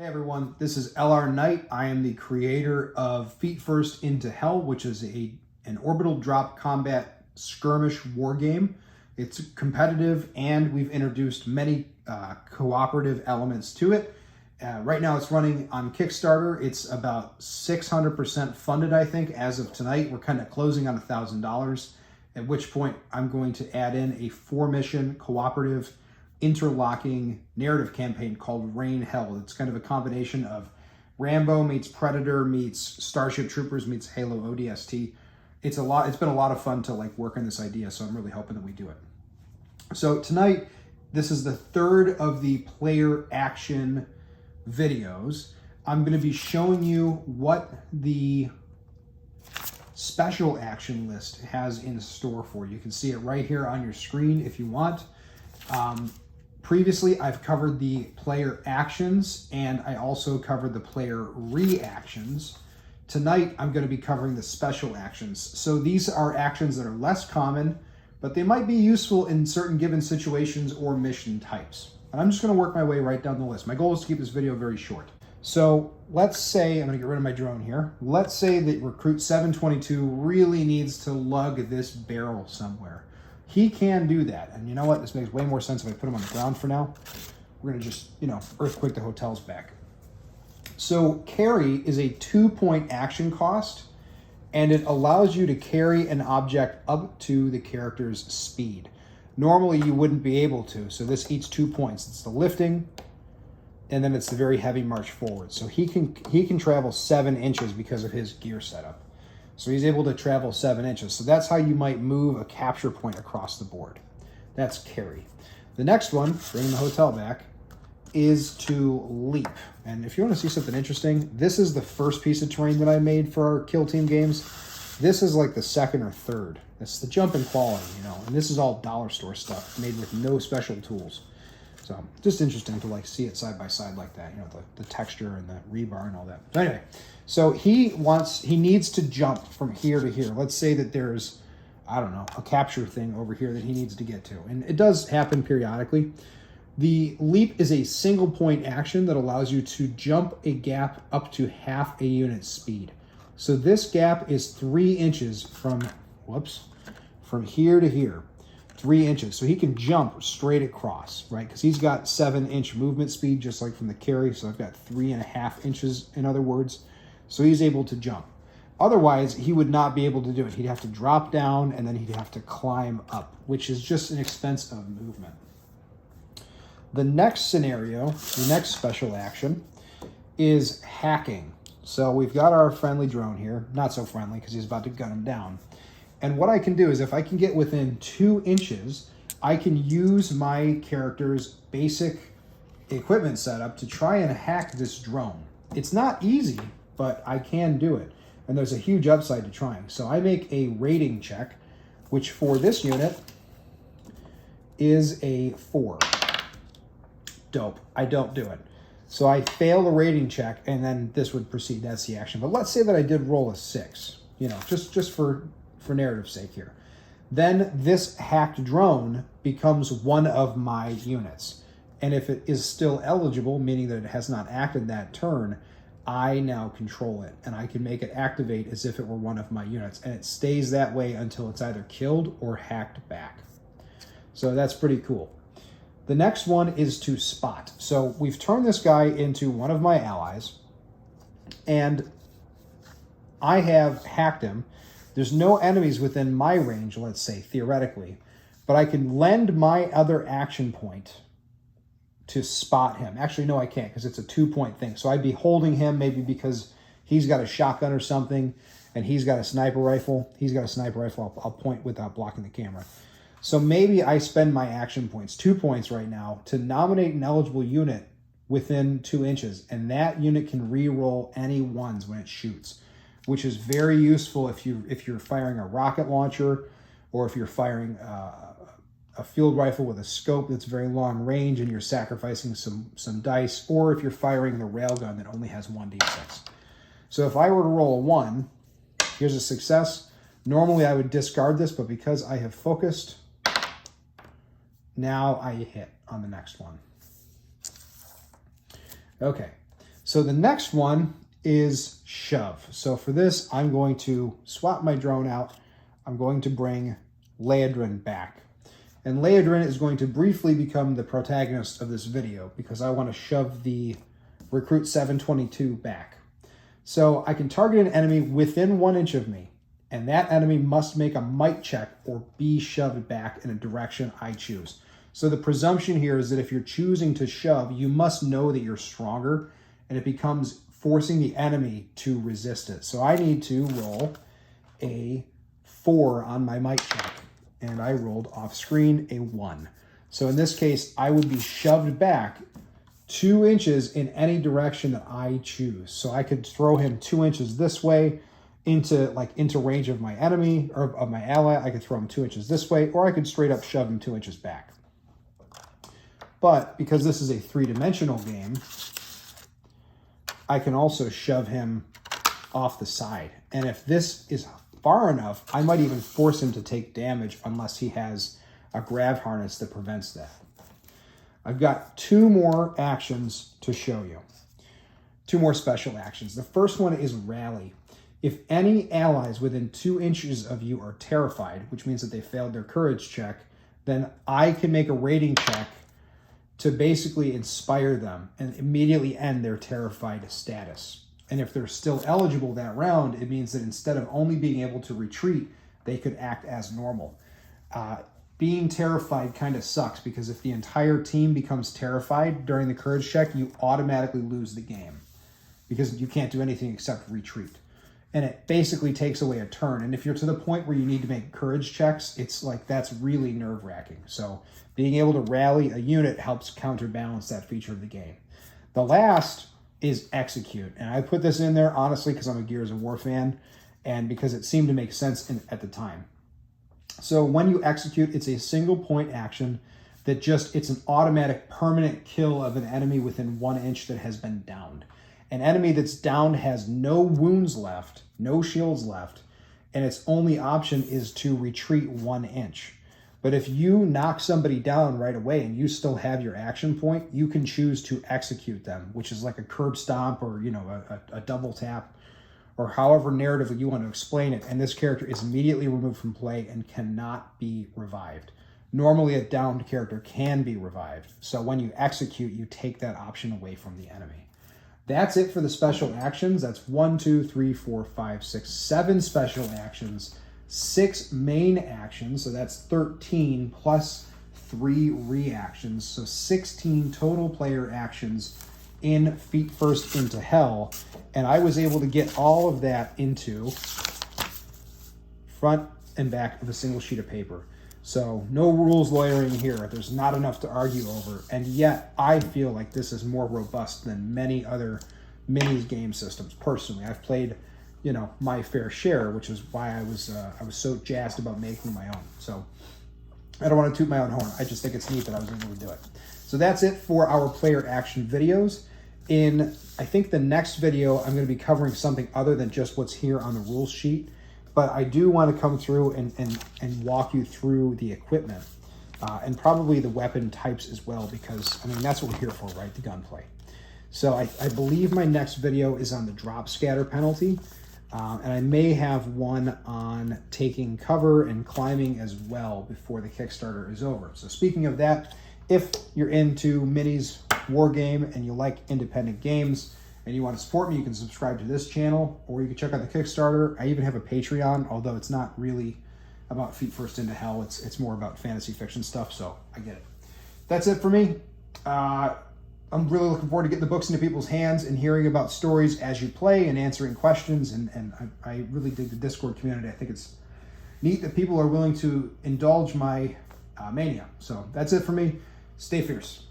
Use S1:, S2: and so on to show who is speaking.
S1: Hey everyone, this is LR Knight. I am the creator of Feet First into Hell, which is an orbital drop combat skirmish war game. It's competitive and we've introduced many cooperative elements to it. Right now it's running on Kickstarter. It's about 600% funded, I think, as of tonight. We're kind of closing on $1,000, at which point I'm going to add in a 4-mission cooperative interlocking narrative campaign called Rain Hell. It's kind of a combination of Rambo meets Predator meets Starship Troopers meets Halo ODST. It's been a lot of fun to work on this idea, so I'm really hoping that we do it. So tonight, this is the third of the player action videos. I'm going to be showing you what the special action list has in store for you. You can see it right here on your screen if you want. Previously, I've covered the player actions and I also covered the player reactions. Tonight, I'm going to be covering the special actions. So these are actions that are less common, but they might be useful in certain given situations or mission types. And I'm just going to work my way right down the list. My goal is to keep this video very short. So let's say, I'm going to get rid of my drone here. Let's say that Recruit 722 really needs to lug this barrel somewhere. He can do that. And you know what? This makes way more sense if I put him on the ground for now. We're going to just, earthquake the hotels back. So carry is a 2-point action cost, and it allows you to carry an object up to the character's speed. Normally you wouldn't be able to, so this eats 2 points. It's the lifting, and then it's the very heavy march forward. So he can travel 7 inches because of his gear setup. So he's able to travel 7 inches. So that's how you might move a capture point across the board. That's carry. The next one, bringing the hotel back, is to leap. And if you want to see something interesting, this is the first piece of terrain that I made for our Kill Team games. This is like the second or third. It's the jump in quality, and this is all dollar store stuff made with no special tools. So just interesting to see it side by side like that, the texture and the rebar and all that. But anyway, so he needs to jump from here to here. Let's say that there's, a capture thing over here that he needs to get to. And it does happen periodically. The leap is a single point action that allows you to jump a gap up to half a unit speed. So this gap is 3 inches from here to here. 3 inches. So he can jump straight across, right? Because he's got 7-inch movement speed, just like from the carry. So I've got 3.5 inches, in other words. So he's able to jump. Otherwise, he would not be able to do it. He'd have to drop down and then he'd have to climb up, which is just an expense of movement. The next scenario, the next special action, is hacking. So we've got our friendly drone here. Not so friendly because he's about to gun him down. And what I can do is if I can get within 2 inches, I can use my character's basic equipment setup to try and hack this drone. It's not easy, but I can do it. And there's a huge upside to trying. So I make a rating check, which for this unit is a 4. Dope. I don't do it. So I fail the rating check and then this would proceed. That's the action. But let's say that I did roll a 6, just for narrative's sake here. Then this hacked drone becomes one of my units. And if it is still eligible, meaning that it has not acted that turn, I now control it. And I can make it activate as if it were one of my units. And it stays that way until it's either killed or hacked back. So that's pretty cool. The next one is to spot. So we've turned this guy into one of my allies. And I have hacked him. There's no enemies within my range, let's say, theoretically, but I can lend my other action point to spot him. Actually, no, I can't because it's a 2-point thing. So I'd be holding him maybe because he's got a shotgun or something and he's got a sniper rifle. He's got a sniper rifle. I'll point without blocking the camera. So maybe I spend my action points, 2 points right now, to nominate an eligible unit within 2 inches. And that unit can re-roll any ones when it shoots, which is very useful if you're firing a rocket launcher or if you're firing a field rifle with a scope that's very long range and you're sacrificing some dice, or if you're firing the railgun that only has 1d6. So if I were to roll a 1, here's a success. Normally I would discard this, but because I have focused, now I hit on the next one. Okay, So the next one is shove. So for this, I'm going to swap my drone out. I'm going to bring Leodrin back. And Leodrin is going to briefly become the protagonist of this video because I want to shove the Recruit 722 back. So I can target an enemy within 1 inch of me, and that enemy must make a might check or be shoved back in a direction I choose. So the presumption here is that if you're choosing to shove, you must know that you're stronger, and it becomes forcing the enemy to resist it. So I need to roll a 4 on my might check, and I rolled off screen a 1. So in this case, I would be shoved back 2 inches in any direction that I choose. So I could throw him 2 inches this way into range of my enemy or of my ally. I could throw him 2 inches this way, or I could straight up shove him 2 inches back. But because this is a 3-dimensional game, I can also shove him off the side. And if this is far enough, I might even force him to take damage unless he has a grav harness that prevents that. I've got 2 more actions to show you. 2 more special actions. The first one is rally. If any allies within 2 inches of you are terrified, which means that they failed their courage check, then I can make a rating check to basically inspire them and immediately end their terrified status. And if they're still eligible that round, it means that instead of only being able to retreat, they could act as normal. Being terrified kind of sucks because if the entire team becomes terrified during the courage check, you automatically lose the game because you can't do anything except retreat. And it basically takes away a turn. And if you're to the point where you need to make courage checks, it's like that's really nerve-wracking. So being able to rally a unit helps counterbalance that feature of the game. The last is execute. And I put this in there, honestly, because I'm a Gears of War fan and because it seemed to make sense at the time. So when you execute, it's a single point action that it's an automatic permanent kill of an enemy within 1 inch that has been downed. An enemy that's downed has no wounds left, no shields left, and its only option is to retreat 1 inch. But if you knock somebody down right away and you still have your action point, you can choose to execute them, which is like a curb stomp or, a double tap or however narratively you want to explain it. And this character is immediately removed from play and cannot be revived. Normally a downed character can be revived. So when you execute, you take that option away from the enemy. That's it for the special actions. That's 1, 2, 3, 4, 5, 6, 7 special actions, 6 main actions. So that's 13 plus 3 reactions. So 16 total player actions in Feet First into Hell. And I was able to get all of that into front and back of a single sheet of paper. So no rules lawyering here. There's not enough to argue over. And yet I feel like this is more robust than many other mini game systems. Personally, I've played, my fair share, which is why I was so jazzed about making my own. So I don't want to toot my own horn. I just think it's neat that I was able to do it. So that's it for our player action videos. In, I think, the next video, I'm going to be covering something other than just what's here on the rules sheet. But I do want to come through and walk you through the equipment and probably the weapon types as well, because, that's what we're here for, right? The gunplay. So I believe my next video is on the drop scatter penalty, and I may have one on taking cover and climbing as well before the Kickstarter is over. So speaking of that, if you're into minis, war game, and you like independent games, and you want to support me, you can subscribe to this channel, or you can check out the Kickstarter. I even have a Patreon, although it's not really about Feet First into Hell. It's more about fantasy fiction stuff, so I get it. That's it for me. I'm really looking forward to getting the books into people's hands and hearing about stories as you play and answering questions, and I really dig the Discord community. I think it's neat that people are willing to indulge my mania. So that's it for me. Stay fierce.